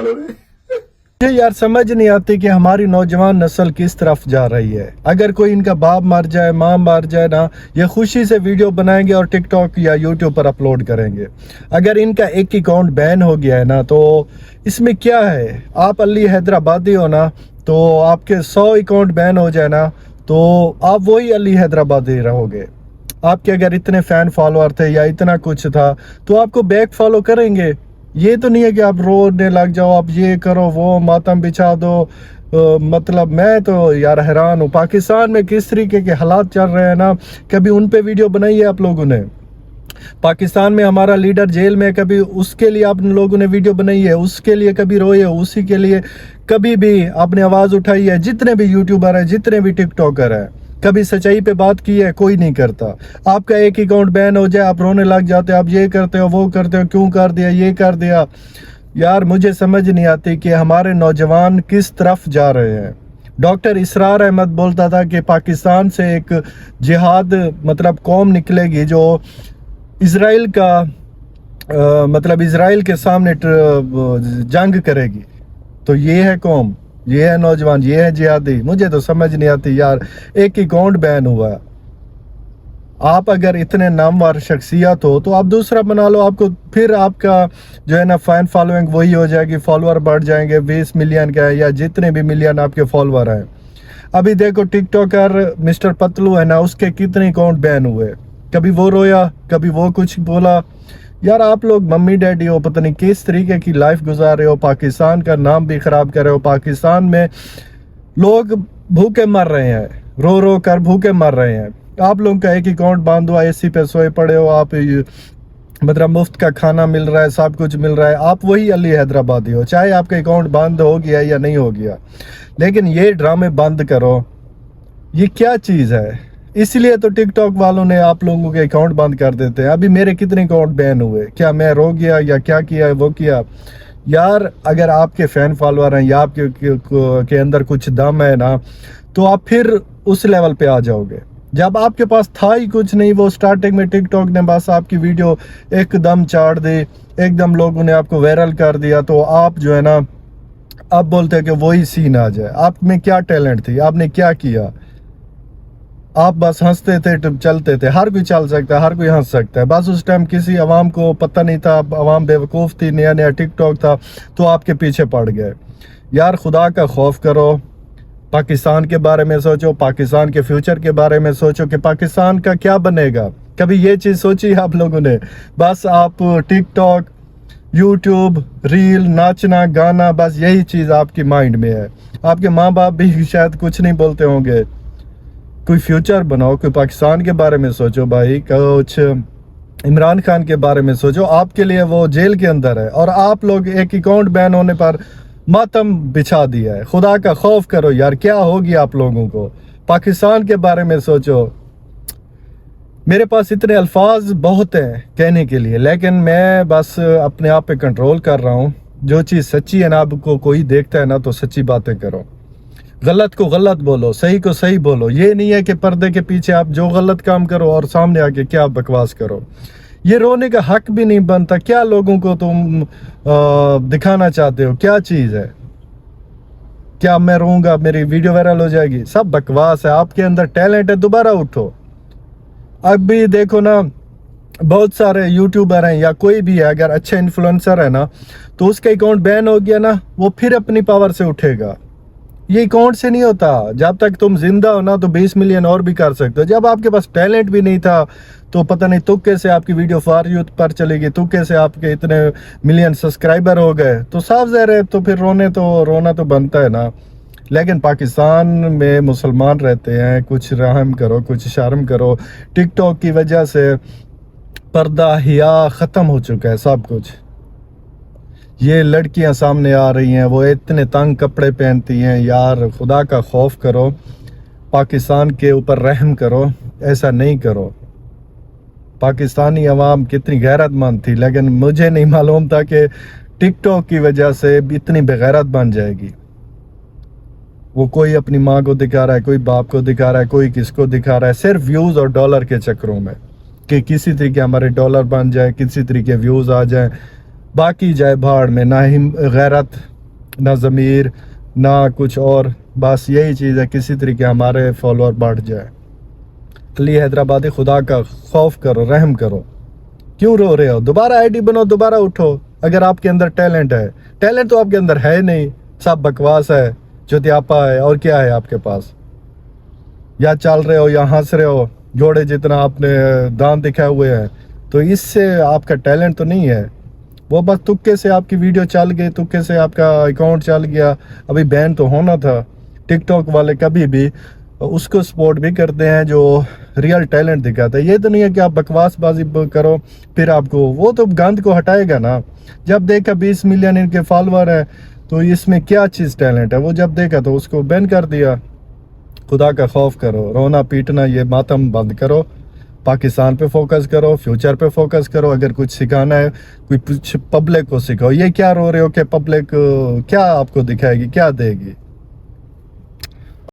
वालों ने। मुझे यार समझ नहीं आती कि हमारी नौजवान नस्ल किस तरफ जा रही है। अगर कोई इनका बाप मर जाए, माँ मर जाए ना, ये खुशी से वीडियो बनाएंगे और टिकटॉक या यूट्यूब पर अपलोड करेंगे। अगर इनका एक अकाउंट बैन हो गया है ना, तो इसमें क्या है? आप अली हैदराबादी हो ना, तो आपके 100 अकाउंट बैन हो जाए ना, तो आप वही अली हैदराबादी रहोगे। आपके अगर इतने फैन फॉलोअर थे या इतना कुछ था तो आपको बैक फॉलो करेंगे। ये तो नहीं है कि आप रोने लग जाओ, आप ये करो, वो मातम बिछा दो। मतलब मैं तो यार हैरान हूँ, पाकिस्तान में किस तरीके के हालात चल रहे हैं ना। कभी उन पे वीडियो बनाई है आप लोगों ने? पाकिस्तान में हमारा लीडर जेल में, कभी उसके लिए आप लोगों ने वीडियो बनाई है? उसके लिए कभी रोए? उसी के लिए कभी भी आपने आवाज़ उठाई है? जितने भी यूट्यूबर हैं, जितने भी टिकटॉकर हैं, कभी सच्चाई पे बात की है? कोई नहीं करता। आपका एक अकाउंट बैन हो जाए, आप रोने लग जाते हो, आप ये करते हो, वो करते हो, क्यों कर दिया, ये कर दिया। यार मुझे समझ नहीं आती कि हमारे नौजवान किस तरफ जा रहे हैं। डॉक्टर इसरार अहमद बोलता था कि पाकिस्तान से एक जिहाद मतलब कौम निकलेगी जो इजराइल का मतलब इजराइल के सामने जंग करेगी। तो ये है कौम, ये है नौजवान, ये है जिहादी। मुझे तो समझ नहीं आती यार। एक अकाउंट बैन हुआ। आप अगर इतने नामवर शख्सियत हो तो आप दूसरा बना लो, आपको फिर आपका जो है ना फैन फॉलोइंग वही हो जाएगी, फॉलोअर बढ़ जाएंगे 20 मिलियन का या जितने भी मिलियन आपके फॉलोअर हैं। अभी देखो टिकटॉकर मिस्टर पतलू है ना, उसके कितने अकाउंट बैन हुए। कभी वो रोया, कभी वो कुछ बोला। यार आप लोग मम्मी डैडी हो, पता नहीं किस तरीके की लाइफ गुजार रहे हो, पाकिस्तान का नाम भी खराब कर रहे हो। पाकिस्तान में लोग भूखे मर रहे हैं, रो रो कर भूखे मर रहे हैं। आप लोगों का एक अकाउंट बांध हुआ, एसी पे सोए पड़े हो, आप मतलब मुफ्त का खाना मिल रहा है, सब कुछ मिल रहा है। आप वही अली हैदराबादी हो, चाहे आपका अकाउंट बंद हो गया या नहीं हो गया। लेकिन ये ड्रामे बंद करो। ये क्या चीज़ है? इसलिए तो टिकटॉक वालों ने आप लोगों के अकाउंट बंद कर देते हैं। अभी मेरे कितने अकाउंट बैन हुए? क्या मैं रो गया या क्या किया वो किया? यार अगर आपके फैन फॉलोअर हैं या आपके के अंदर कुछ दम है ना, तो आप फिर उस लेवल पे आ जाओगे। जब आपके पास था ही कुछ नहीं, वो स्टार्टिंग में टिकटॉक ने बस आपकी वीडियो एकदम चाड़ दी, एकदम लोगों ने आपको वायरल कर दिया, तो आप जो है ना अब बोलते हैं कि वही सीन आ जाए। आप में क्या टैलेंट थी? आपने क्या किया? आप बस हंसते थे, चलते थे। हर कोई चल सकता है, हर कोई हंस सकता है। बस उस टाइम किसी अवाम को पता नहीं था, अवाम बेवकूफ़ थी, नया नया टिकटॉक था, तो आपके पीछे पड़ गए। यार खुदा का खौफ करो, पाकिस्तान के बारे में सोचो, पाकिस्तान के फ्यूचर के बारे में सोचो कि पाकिस्तान का क्या बनेगा। कभी ये चीज़ सोची आप लोगों ने? बस आप टिकटॉक, यूट्यूब, रील, नाचना गाना, बस यही चीज़ आपकी माइंड में है। आपके माँ बाप भी शायद कुछ नहीं बोलते होंगे। कोई फ्यूचर बनाओ, कोई पाकिस्तान के बारे में सोचो भाई, कुछ इमरान खान के बारे में सोचो। आपके लिए वो जेल के अंदर है और आप लोग एक अकाउंट बैन होने पर मातम बिछा दिया है। खुदा का खौफ करो यार, क्या होगी आप लोगों को? पाकिस्तान के बारे में सोचो। मेरे पास इतने अल्फाज बहुत हैं कहने के लिए, लेकिन मैं बस अपने आप पे कंट्रोल कर रहा हूँ। जो चीज़ सच्ची है ना, आपको कोई देखता है ना, तो सच्ची बातें करो, गलत को गलत बोलो, सही को सही बोलो। ये नहीं है कि पर्दे के पीछे आप जो गलत काम करो और सामने आके क्या बकवास करो। ये रोने का हक भी नहीं बनता। क्या लोगों को तुम दिखाना चाहते हो? क्या चीज़ है? क्या मैं रोऊंगा मेरी वीडियो वायरल हो जाएगी? सब बकवास है। आपके अंदर टैलेंट है, दोबारा उठो। अब भी देखो ना, बहुत सारे यूट्यूबर हैं या कोई भी है, अगर अच्छा इन्फ्लुएंसर है ना, तो उसका अकाउंट बैन हो गया ना, वो फिर अपनी पावर से उठेगा। ये अकाउंट से नहीं होता। जब तक तुम जिंदा हो ना, तो 20 मिलियन और भी कर सकते हो। जब आपके पास टैलेंट भी नहीं था, तो पता नहीं तुक्के से आपकी वीडियो फॉर यूथ पर चलेगी, तुक्के से आपके इतने मिलियन सब्सक्राइबर हो गए, तो साफ ज़ाहिर है, तो फिर रोना तो बनता है ना। लेकिन पाकिस्तान में मुसलमान रहते हैं, कुछ रहम करो, कुछ शर्म करो। टिकटॉक की वजह से पर्दा हिया ख़त्म हो चुका है सब कुछ। ये लड़कियां सामने आ रही हैं, वो इतने तंग कपड़े पहनती हैं। यार खुदा का खौफ करो, पाकिस्तान के ऊपर रहम करो, ऐसा नहीं करो। पाकिस्तानी अवाम कितनी गैरतमंद थी, लेकिन मुझे नहीं मालूम था कि टिकटॉक की वजह से इतनी बेगैरत बन जाएगी। वो कोई अपनी माँ को दिखा रहा है, कोई बाप को दिखा रहा है, कोई किसको दिखा रहा है, सिर्फ व्यूज़ और डॉलर के चक्करों में, कि किसी तरीके हमारे डॉलर बन जाए, किसी तरीके व्यूज़ आ जाए, बाकी जाए भाड़ में। ना ही गैरत ना ज़मीर ना कुछ और, बस यही चीज़ है किसी तरीके हमारे फॉलोअर बढ़ जाए। अली हैदराबादी, खुदा का खौफ करो, रहम करो, क्यों रो रहे हो? दोबारा आईडी बनो, दोबारा उठो। अगर आपके अंदर टैलेंट है, टैलेंट तो आपके अंदर है नहीं, सब बकवास है, चुतियापा है, और क्या है आपके पास? या चल रहे हो या हंस रहे हो, घोड़े जितना आपने दांत दिखाए हुए हैं, तो इससे आपका टैलेंट तो नहीं है। वो बस तुक्के से आपकी वीडियो चल गई, तुक्के से आपका अकाउंट चल गया। अभी बैन तो होना था। टिकटॉक वाले कभी भी उसको सपोर्ट भी करते हैं जो रियल टैलेंट दिखाता है। ये तो नहीं है कि आप बकवासबाजी करो फिर आपको, वो तो गंद को हटाएगा ना। जब देखा 20 मिलियन इनके फॉलोअर है तो इसमें क्या चीज़ टैलेंट है, वो जब देखा तो उसको बैन कर दिया। खुदा का खौफ करो, रोना पीटना ये मातम बंद करो, पाकिस्तान पे फोकस करो, फ्यूचर पे फोकस करो। अगर कुछ सिखाना है कोई कुछ पब्लिक को सिखाओ। ये क्या रो रहे हो कि पब्लिक क्या आपको दिखाएगी, क्या देगी?